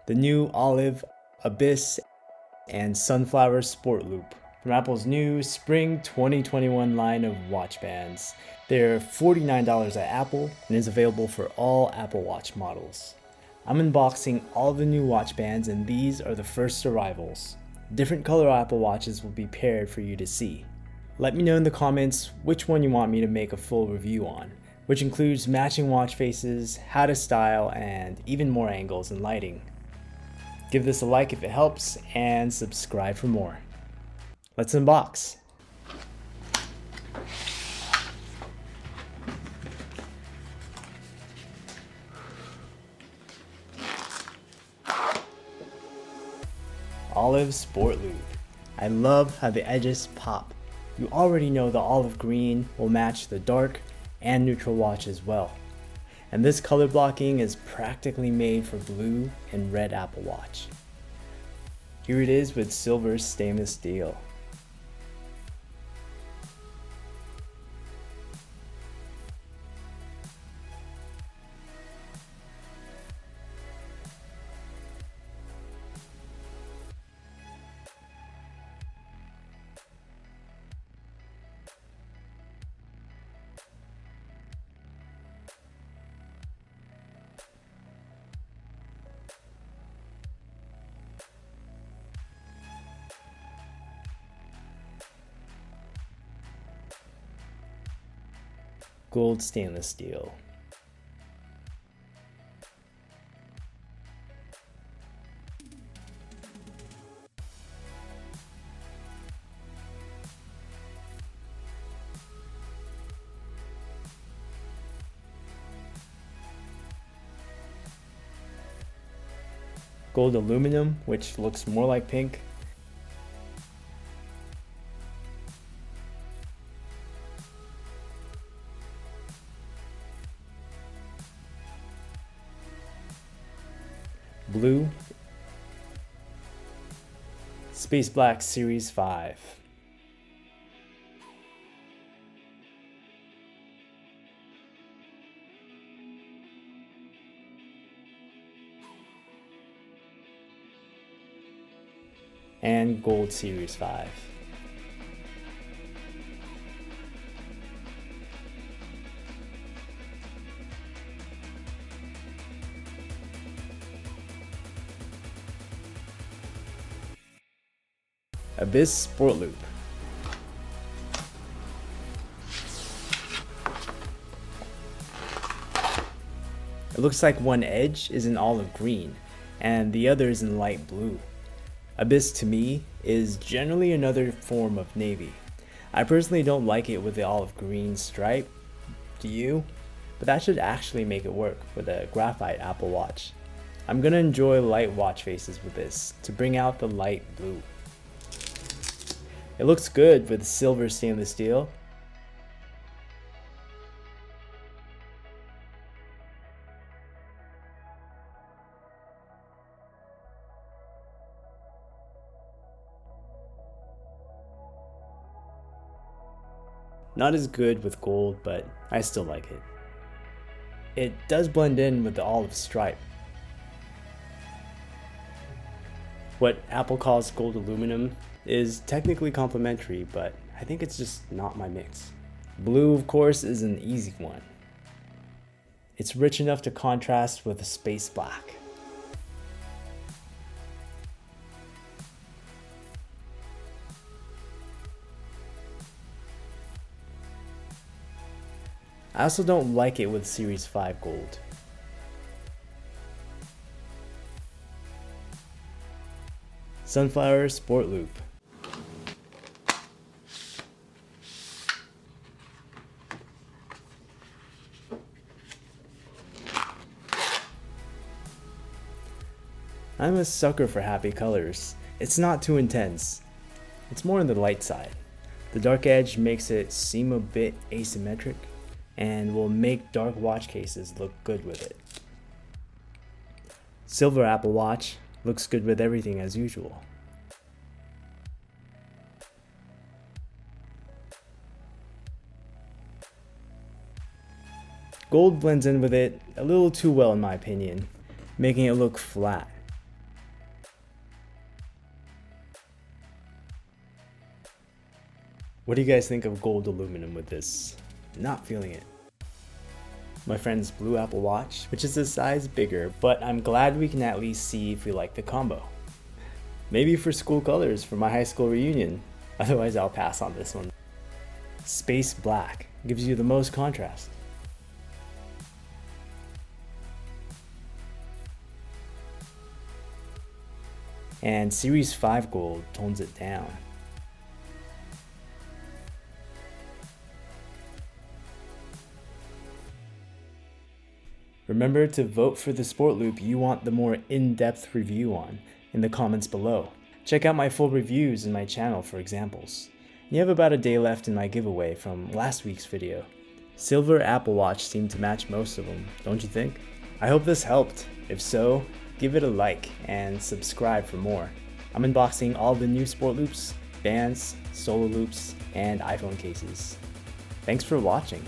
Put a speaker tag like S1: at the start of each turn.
S1: the new Olive, Abyss, and Sunflower Sport Loop from Apple's new Spring 2021 line of watch bands. They're $49 at Apple and is available for all Apple Watch models. I'm unboxing all the new watch bands and these are the first arrivals. Different color Apple Watches will be paired for you to see. Let me know in the comments which one you want me to make a full review on, which includes matching watch faces, how to style, and even more angles and lighting. Give this a like if it helps, and subscribe for more. Let's unbox. Olive Sport Loop. I love how the edges pop. You already know the olive green will match the dark and neutral watch as well. And this color blocking is practically made for blue and red Apple Watch. Here it is with silver stainless steel. Gold stainless steel. Gold aluminum, which looks more like pink. Blue, Space Black Series 5. And Gold Series 5. Abyss Sport Loop. It looks like one edge is in olive green and the other is in light blue. Abyss to me is generally another form of navy. I personally don't like it with the olive green stripe, do you? But that should actually make it work with a graphite Apple Watch. I'm gonna enjoy light watch faces with this to bring out the light blue. It looks good with silver stainless steel. Not as good with gold, but I still like it. It does blend in with the olive stripe. What Apple calls gold aluminum is technically complementary, but I think it's just not my mix. Blue, of course, is an easy one. It's rich enough to contrast with the space black. I also don't like it with Series 5 gold. Sunflower Sport Loop. I'm a sucker for happy colors. It's not too intense. It's more on the light side. The dark edge makes it seem a bit asymmetric and will make dark watch cases look good with it. Silver Apple Watch looks good with everything as usual. Gold blends in with it a little too well in my opinion, making it look flat. What do you guys think of gold aluminum with this? Not feeling it. My friend's blue Apple Watch, which is a size bigger, but I'm glad we can at least see if we like the combo. Maybe for school colors for my high school reunion. Otherwise I'll pass on this one. Space black gives you the most contrast. And Series 5 gold tones it down. Remember to vote for the sport loop you want the more in-depth review on in the comments below. Check out my full reviews in my channel for examples. You have about a day left in my giveaway from last week's video. Silver Apple Watch seemed to match most of them, don't you think? I hope this helped. If so, give it a like and subscribe for more. I'm unboxing all the new sport loops, bands, solo loops, and iPhone cases. Thanks for watching.